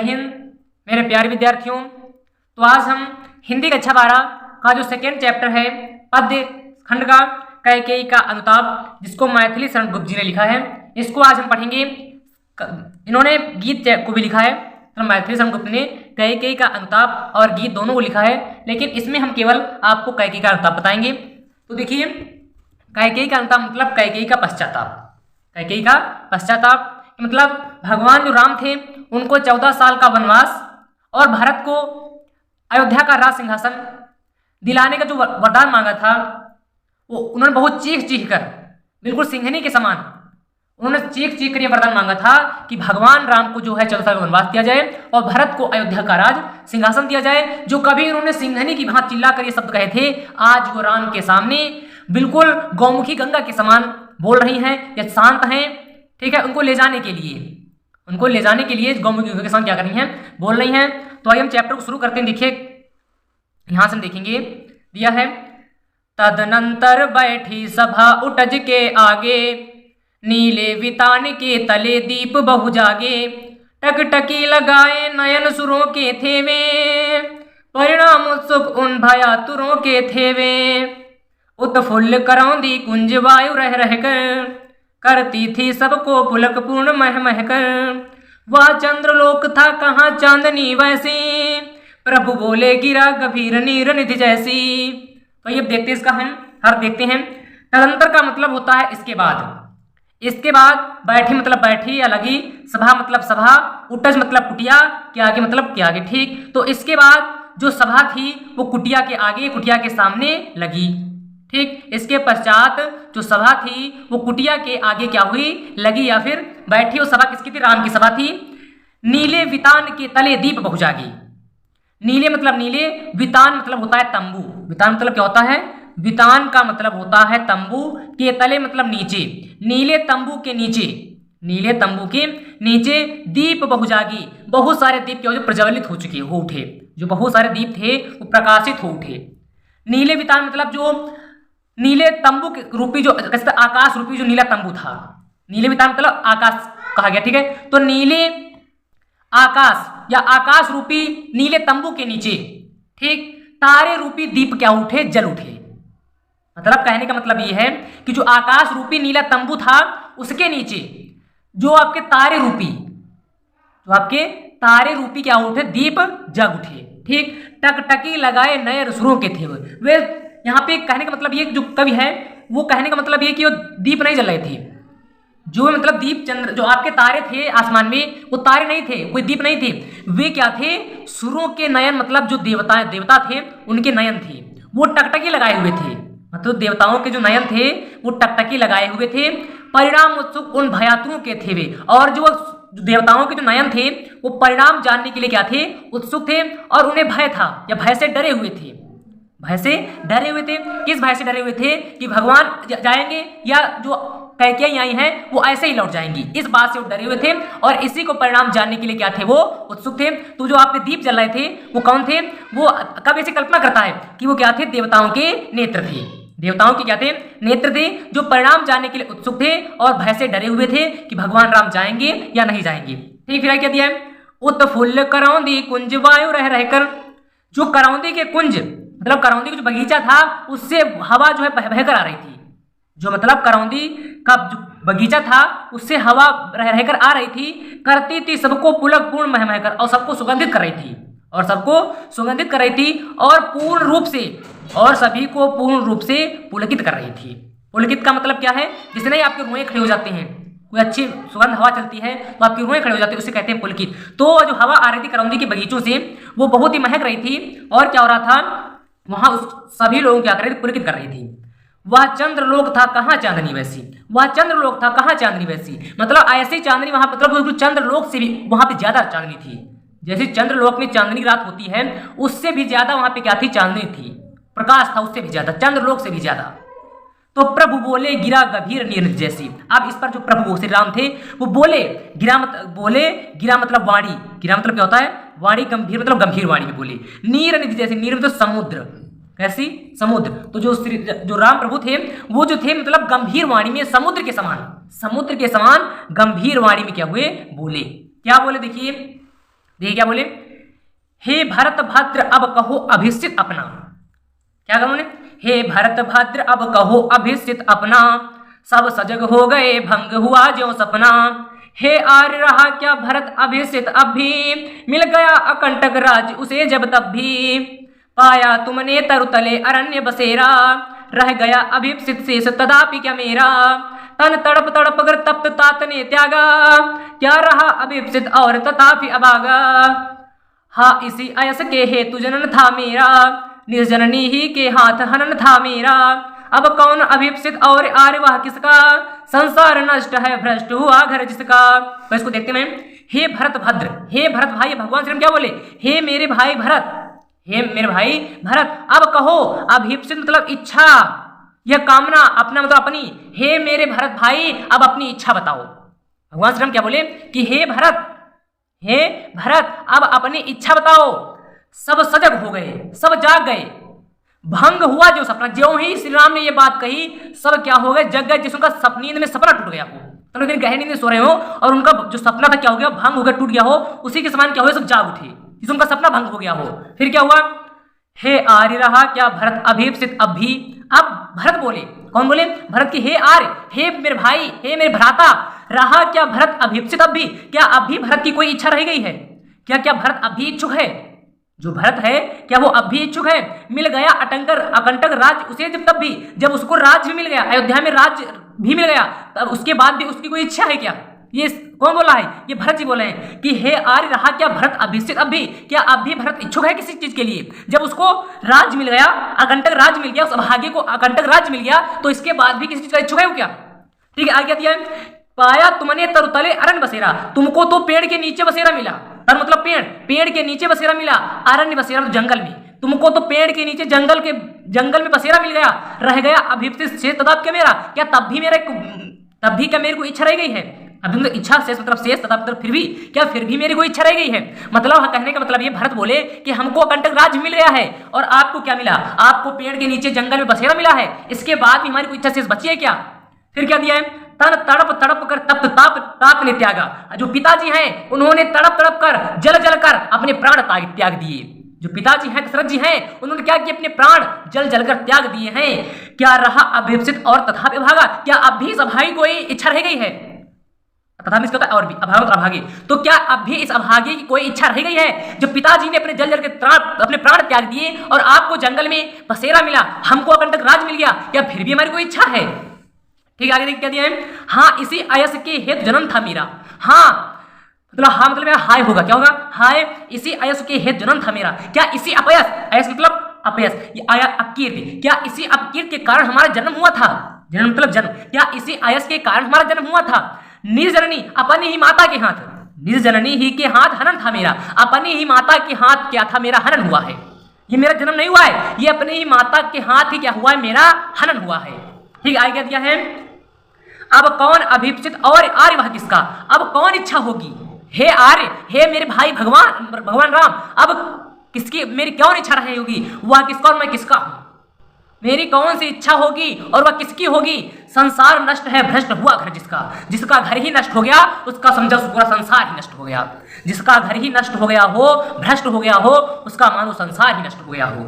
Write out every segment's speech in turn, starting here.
हिंद मेरे प्यारे विद्यार्थियों। तो आज हम हिंदी कक्षा 12 का जो सेकेंड चैप्टर है पद्य खंड का कैकेयी का अनुताप, जिसको मैथिली शरण गुप्त जी ने लिखा है, इसको आज हम पढ़ेंगे। इन्होंने गीत को भी लिखा है, तो मैथिली शरण गुप्त ने कैकेयी का अनुताप और गीत दोनों को लिखा है, लेकिन इसमें हम केवल आपको कैकेयी का अनुताप बताएंगे। तो देखिए, कैकेयी का अनुताप मतलब कैकेयी का पश्चाताप। कैकेयी का पश्चाताप मतलब भगवान जो राम थे उनको 14 साल का वनवास और भरत को अयोध्या का राज सिंहासन दिलाने का जो वरदान मांगा था, वो उन्होंने बहुत चीख चीख कर, बिल्कुल सिंहनी के समान उन्होंने चीख चीख कर यह वरदान मांगा था कि भगवान राम को जो है 14 साल का वनवास दिया जाए और भरत को अयोध्या का राज सिंहासन दिया जाए। जो कभी उन्होंने सिंहनी की भांति चिल्ला कर ये शब्द कहे थे, आज वो राम के सामने बिल्कुल गौमुखी गंगा के समान बोल रही हैं या शांत हैं। ठीक है, उनको ले जाने के लिए गौमुखी गंगा के सामने क्या कर रही हैं, बोल रही हैं। तो आइए हम चैप्टर को शुरू करते हैं। देखिए, यहां से हम देखेंगे, दिया है, तदनंतर बैठी सभा उटज के आगे, नीले वितान के तले दीप बहु जागे, टकटकी लगाए नयन सुरों के थे वे, परिणाम उत्सुक उन भयातुरों के थे वे, उत्फुल्ल करौंदी कुंज वायु रह रह कर, करती थी सबको पुलक पूर्ण मह मह कर, वह चंद्रलोक था कहाँ चांदनी वैसी, प्रभु बोले गिरा गंभीर नीर निधि जैसी। तो ये देखते हैं, इसका हम हर देखते हैं। तदंतर का मतलब होता है इसके बाद। इसके बाद बैठी मतलब बैठी या लगी, सभा मतलब सभा, उटज मतलब कुटिया के आगे मतलब के आगे। ठीक, तो इसके बाद जो सभा थी वो कुटिया के आगे, कुटिया के सामने लगी। ठीक, इसके पश्चात जो सभा थी वो कुटिया के आगे क्या हुई, लगी या फिर बैठी। वो सभा किसकी थी, राम की सभा थी। नीले वितान के तले दीप बहु जागी। नीले मतलब नीले, वितान मतलब होता है तंबू। वितान मतलब क्या होता है, वितान का मतलब होता है तंबू, के तले मतलब नीचे, नीले तंबू के नीचे, नीले तंबू के नीचे दीप बहु जागी। बहुत सारे दीप क्या जो प्रज्वलित हो चुके हो उठे, जो बहुत सारे दीप थे वो प्रकाशित हो उठे। नीले वितान मतलब जो नीले तंबू के रूपी, जो आकाश रूपी जो नीला तंबू था, नीले वितान मतलब आकाश कहा गया। ठीक है, तो नीले आकाश या आकाश रूपी नीले तंबू के नीचे, ठीक, तारे रूपी दीप क्या उठे, जल उठे। मतलब कहने का मतलब यह है कि जो आकाश रूपी नीला तंबू था उसके नीचे जो आपके तारे रूपी क्या उठे, दीप जग उठे। ठीक, टकटकी लगाए नए रसुरों के थे वे। यहाँ पे कहने का मतलब ये, जो कवि है वो कहने का मतलब ये कि वो दीप नहीं जल रहे थे, जो मतलब दीप चंद्र जो आपके तारे थे आसमान में, वो तारे नहीं थे, कोई दीप नहीं थे, वे क्या थे, सुरों के नयन मतलब जो देवता थे उनके नयन थे, वो टकटकी लगाए हुए थे। मतलब देवताओं के जो नयन थे वो टकटकी लगाए हुए थे। परिणाम उत्सुक उन भयातुरों के थे वे, और जो देवताओं के जो नयन थे वो परिणाम जानने के लिए क्या थे, उत्सुक थे, और उन्हें भय था या भय से डरे हुए थे। भय से डरे हुए थे, किस भय से डरे हुए थे कि भगवान जाएंगे या जो कैकेयी आई हैं वो ऐसे ही लौट जाएंगी, इस बात से वो डरे हुए थे, और इसी को परिणाम जानने के लिए क्या थे, वो उत्सुक थे। तो जो आपके दीप जल रहे थे वो कौन थे, वो कब ऐसी कल्पना करता है कि वो क्या थे, देवताओं के नेत्र थे। देवताओं के क्या थे, नेत्र थे, जो परिणाम जानने के लिए उत्सुक थे और भय से डरे हुए थे कि भगवान राम जाएंगे या नहीं जाएंगे। ठीक, फिर क्या दिया है, उत्फुल्ल करौंदी कुंज वायु रह रहकर। जो करौंदी के कुंज मतलब करौंदी का जो बगीचा था उससे हवा जो है बहकर आ रही थी। जो मतलब करौंदी का जो बगीचा था उससे हवा रह रहकर आ रही थी, करती थी सबको पुलक पूर्ण मह महकर, और सबको सुगंधित कर रही थी, और पूर्ण रूप से, और सभी को पूर्ण रूप से पुलकित कर रही थी। पुलकित का मतलब क्या है, जिससे नहीं आपके रोए खड़े हो जाते हैं, कोई अच्छी सुगंध हवा चलती है तो आपकी रोए खड़े हो जाते हैं, उसे कहते हैं पुलकित। तो जो हवा आ रही थी करौंदी के बगीचों से वो बहुत ही महक रही थी, और क्या हो रहा था वहां सभी लोगों क्या कर रही थी, पुलकित कर रही थी। वह चंद्रलोक था कहाँ चांदनी वैसी, वह चंद्रलोक था कहाँ चांदनी वैसी, मतलब ऐसी चांदनी वहां, मतलब चंद्रलोक से भी वहां पे ज्यादा चांदनी थी। जैसे चंद्रलोक में चांदनी रात होती है उससे भी ज्यादा वहां पे क्या थी, चांदनी थी, प्रकाश था उससे भी ज्यादा, चंद्रलोक से भी ज्यादा। तो प्रभु बोले गिरा गंभीर नीर जैसी। अब इस पर जो प्रभु श्री राम थे वो बोले, गिरा मतलब वाणी, गिरा मतलब क्या होता है, वाणी, गंभीर मतलब गंभीर वाणी में बोले। नीर निधि जैसे, नीर मतलब समुद्र, कैसी, समुद्र। तो जो राम प्रभु थे वो जो थे मतलब गंभीर वाणी में, समुद्र के समान गंभीर वाणी में क्या हुए, बोले। क्या बोले, देखिए, देखिए क्या बोले, हे भरत भद्र अब कहो अभिष्टित अपना। क्या कहा उन्होंने, हे भरत भद्र अब कहो अभिष्टित अपना, सब सजग हो गए भंग हुआ ज्यों सपना। हे आर्य रहा क्या भरत अभिष्टित अब भी, मिल गया अकंटक राज उसे जब तब भी। पाया तुमने तरुतले अरण्य बसेरा, रह गया अभिप्सित शेष तदापि क्या मेरा। तन तड़प तड़प कर तप्त तात ने त्यागा, क्या रहा अभिप्सित और तथापि अभागा। हा इसी अयस के हेतु जनन था मेरा, निज जननी ही के हाथ हनन था मेरा। अब कौन अभिप्सित और आर्यवाह किसका, संसार नष्ट है भ्रष्ट हुआ घर जिसका। तो इसको देखते हैं, हे भरत भद्र, हे भरत भाई, भगवान श्री राम क्या बोले, हे मेरे भाई भरत, हे मेरे भाई भरत अब कहो, अभिप्सित मतलब इच्छा, यह कामना, अपना मतलब अपनी, हे मेरे भरत भाई अब अपनी इच्छा बताओ। भगवान श्री राम क्या बोले कि हे भरत, हे भरत अब अपनी इच्छा बताओ। सब सजग हो गए, सब जाग गए, भंग हुआ जो सपना। ज्यों ही श्री राम ने ये बात कही, सब क्या हो गए, जग गए, जिसका नींद में सपना टूट गया हो, तो लेकिन गहरी नींद में सो रहे हो और उनका जो सपना था क्या हो गया, भंग हो गया, टूट गया हो, उसी के समान क्या हो गया, सब जाग उठे, जिसका उनका सपना भंग हो गया हो। फिर क्या हुआ, हे आर्य रहा क्या भरत अभिप्सित अब भी। अब भरत बोले, कौन बोले, भरत की हे आर्य, हे मेरे भाई, हे मेरे भ्राता, रहा क्या भरत अभिप्सित अब भी, क्या अब भी भरत की कोई इच्छा रह गई है, क्या क्या भरत अब भी इच्छुक है, जो भरत है क्या वो अब भी इच्छुक है। मिल गया अकंटक राज उसे जब तब भी, जब उसको राज भी मिल गया, अयोध्या में राज भी मिल गया, तब उसके बाद भी उसकी कोई इच्छा है क्या। ये कौन बोला है, ये भरत जी बोले हैं कि हे आर्य रहा क्या भरत अभिष्टित अब भी, क्या अब भी भरत इच्छुक है किसी चीज के लिए। जब उसको राज मिल गया, अकंटक राज मिल गया, उस अभागे को अकंटक राज मिल गया, तो इसके बाद भी किसी चीज का इच्छुक है वो क्या। ठीक है, आगे दिया है, पाया तुमने तरुतले अरण्य बसेरा, तुमको तो पेड़ के नीचे बसेरा मिला, तर मतलब पेड़, पेड़ के नीचे बसेरा मिला, अरण्य बसेरा तो जंगल में, तुमको तो पेड़ के नीचे जंगल में बसेरा मिल गया, रह गया अभिप्सित शेष तदाप क्या मेरा, क्या तब भी क्या मेरे को इच्छा रह गई है। अभी मतलब इच्छा शेष मतलब शेष तथा मतलब फिर भी, क्या फिर भी मेरी कोई इच्छा रह गई है। मतलब कहने का मतलब ये भरत बोले कि हमको अकंटक राज मिल गया है और आपको क्या मिला, आपको पेड़ के नीचे जंगल में बसेरा मिला है, इसके बाद भी हमारी कोई इच्छा शेष बची है क्या। फिर क्या दिया है, तन तड़प तड़प कर तप्त तात ने त्यागा, जो पिताजी हैं उन्होंने तड़प तड़प कर जल कर अपने प्राण त्याग दिए। जो पिताजी हैं दशरथ जी हैं, उन्होंने क्या किया, अपने प्राण जल कर त्याग दिए हैं। क्या रहा अभिप्सित और तथापि अभागा, क्या अब भी इस अभागी कोई इच्छा रह गई है, तथा इसका होता है और भी अभाग और अभागे, तो क्या अब भी इस अभागे की कोई इच्छा रह गई है। जो पिताजी ने अपने जल के अपने प्राण त्याग दिए और आपको जंगल में बसेरा मिला, हमको अकंटक राज मिल गया, क्या फिर भी हमारी कोई इच्छा है। ठीक है, आगे क्या दिया है, हाँ इसी अयस के हेतु जन्म था मेरा। हाँ मतलब हाँ मतलब मेरा हाय होगा, क्या होगा, हाय इसी अयस के हेतु जन्म था मेरा। क्या इसी अपयस, अयस मतलब अपयस, ये आया अपकीर्ति, क्या इसी अपकीर्ति के कारण हमारा जन्म हुआ था, जन्म मतलब जन्म, क्या इसी अयस के कारण हमारा जन्म हुआ था। निज जननी अपनी ही माता के हाथ, निज जननी ही के हाथ हनन था मेरा, अपनी ही माता के हाथ क्या था मेरा हनन हुआ है। ये मेरा जन्म नहीं हुआ है, ये अपनी ही माता के हाथ ही क्या हुआ है, मेरा हनन हुआ है। ठीक है, आगे क्या दिया है, अब कौन अभिप्सित और आर्यवाह किसका, अब कौन इच्छा होगी। हे आर्य, हे मेरे भाई भगवान राम, अब किसकी मेरी कौन इच्छा रही होगी, वह किसका और मैं किसका हूं, मेरी कौन सी इच्छा होगी और वह किसकी होगी। संसार नष्ट है भ्रष्ट हुआ घर जिसका, जिसका घर ही नष्ट हो गया उसका समझो पूरा संसार ही नष्ट हो गया। जिसका घर ही नष्ट हो गया हो, भ्रष्ट हो गया हो, उसका मानो संसार ही नष्ट हो गया हो।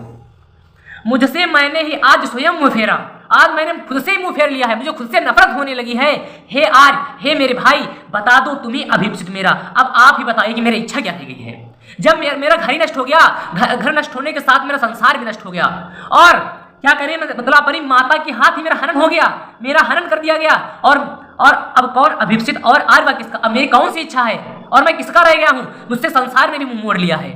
मुझसे मैंने ही आज स्वयं मुंह फेरा, आज मैंने खुद से ही मुंह फेर लिया है, मुझे खुद से नफरत होने लगी है। हे आर्य, हे मेरे भाई, बता दो तुम्हें अभिप्सित मेरा, अब आप ही बताइए कि मेरी इच्छा क्या रह गई है। जब मेरा घर ही नष्ट हो गया, घर नष्ट होने के साथ मेरा संसार भी नष्ट हो गया, और क्या करें मतलब अपनी माता के हाथ ही मेरा हनन हो गया, मेरा हनन कर दिया गया, और अब कौन अभिप्सित और आर्य किसका, अब मेरी कौन सी इच्छा है और मैं किसका रह गया हूं, मुझसे संसार ने भी मुंह मोड़ लिया है।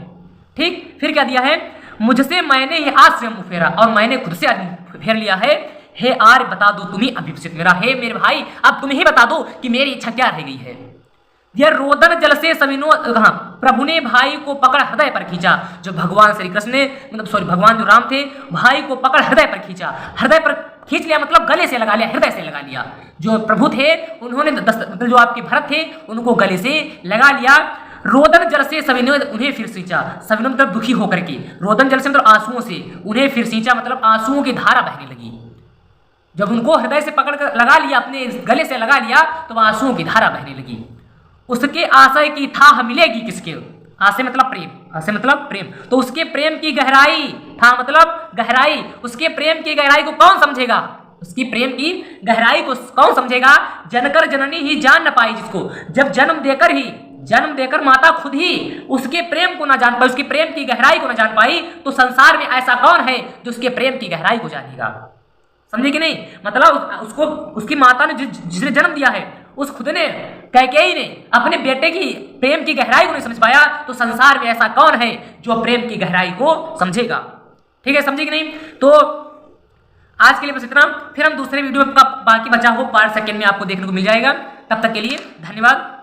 ठीक, फिर क्या दिया है, मुझसे मैंने ही आज से मुंह फेरा और मैंने खुद से फेर लिया है। हे आर्य, बता दो तुम्हें अभिप्सित मेरा, हे मेरे भाई अब तुम्हें ही बता दो कि मेरी इच्छा क्या रह गई है। यह रोदन जल से सविनो, हाँ प्रभु ने भाई को पकड़ हृदय पर खींचा, जो भगवान श्री कृष्ण ने भगवान जो राम थे, भाई को पकड़ हृदय पर खींचा, हृदय पर खींच लिया मतलब गले से लगा लिया, हृदय से लगा लिया। जो प्रभु थे उन्होंने मतलब जो आपके भरत थे उनको गले से लगा लिया। रोदन जल से सविनो उन्हें फिर सींचा, सविनो मतलब दुखी होकर के, रोदन जल से मतलब आंसुओं से, उन्हें फिर सींचा मतलब आंसुओं की धारा बहने लगी। जब उनको हृदय से पकड़ कर लगा लिया, अपने गले से लगा लिया, तो आंसुओं की धारा बहने लगी। उसके आशय की था मिलेगी किसके, आ से मतलब प्रेम, आ से मतलब प्रेम। तो उसके प्रेम की गहराई, था मतलब गहराई, उसके प्रेम की गहराई को कौन समझेगा? उसकी प्रेम की गहराई को कौन समझेगा? जनकर जननी ही जान न पाई जिसको, जब जन्म देकर माता खुद ही उसके प्रेम को ना जान पाई, उसकी प्रेम की गहराई को ना जान पाई, तो संसार में ऐसा कौन है जो उसके प्रेम की गहराई को जानेगा? समझे कि नहीं? मतलब उसको उसकी माता ने जिसने जन्म दिया है, उस खुद ने कैकेयी ने अपने बेटे की प्रेम की गहराई को नहीं समझ पाया, तो संसार में ऐसा कौन है जो प्रेम की गहराई को समझेगा? ठीक है, समझे कि नहीं? तो आज के लिए बस इतना, फिर हम दूसरे वीडियो का बाकी बचा हुआ पार्ट सेकंड में आपको देखने को मिल जाएगा। तब तक के लिए धन्यवाद।